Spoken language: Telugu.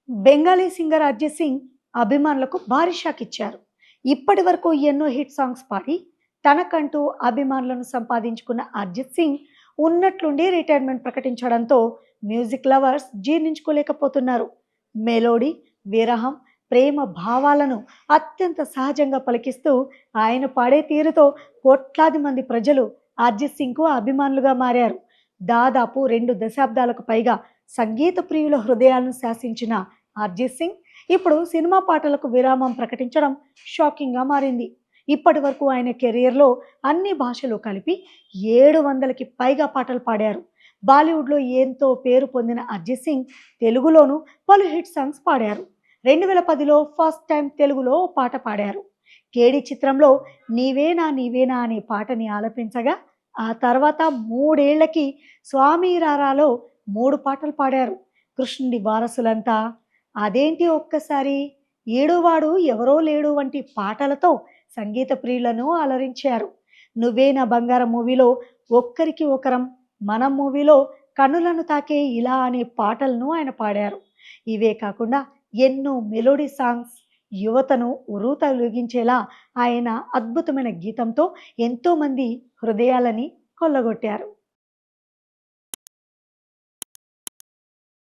బెంగాలీ సింగర్ అరిజిత్ సింగ్ అభిమానులకు భారీ షాక్ ఇచ్చారు. ఇప్పటి వరకు ఎన్నో హిట్ సాంగ్స్ పాడి తనకంటూ అభిమానులను సంపాదించుకున్న అరిజిత్ సింగ్ ఉన్నట్లుండి రిటైర్మెంట్ ప్రకటించడంతో మ్యూజిక్ లవర్స్ జీర్ణించుకోలేకపోతున్నారు. మెలోడీ, విరహం, ప్రేమ భావాలను అత్యంత సహజంగా పలికిస్తూ ఆయన పాడే తీరుతో కోట్లాది మంది ప్రజలు అరిజిత్ సింగ్కు అభిమానులుగా మారారు. దాదాపు 2 దశాబ్దాలకు పైగా సంగీత ప్రియుల హృదయాలను శాసించిన అరిజిత్ సింగ్ ఇప్పుడు సినిమా పాటలకు విరామం ప్రకటించడం షాకింగ్గా మారింది. ఇప్పటి వరకు ఆయన కెరియర్లో అన్ని భాషలు కలిపి 700కి పైగా పాటలు పాడారు. బాలీవుడ్లో ఎంతో పేరు పొందిన అరిజిత్ సింగ్ తెలుగులోనూ పలు హిట్ సాంగ్స్ పాడారు. 2010లో ఫస్ట్ టైం తెలుగులో ఓ పాట పాడారు. కేడి చిత్రంలో నీవేనా నీవేనా అనే పాటని ఆలపించగా ఆ తర్వాత 3 ఏళ్లకి స్వామి రారాలో 3 పాటలు పాడారు. కృష్ణుడి వారసులంతా, అదేంటి ఒక్కసారి, ఏడువాడు ఎవరో లేడు వంటి పాటలతో సంగీత ప్రియులను అలరించారు. నువ్వే నా బంగారం మూవీలో ఒక్కరికి ఒకరం, మనం మూవీలో కనులను తాకే ఇలా అనే పాటలను ఆయన పాడారు. ఇవే కాకుండా ఎన్నో మెలోడీ సాంగ్స్ యువతను ఉర్రూతలూగించేలా ఆయన అద్భుతమైన గీతంతో ఎంతోమంది హృదయాలని కొల్లగొట్టారు.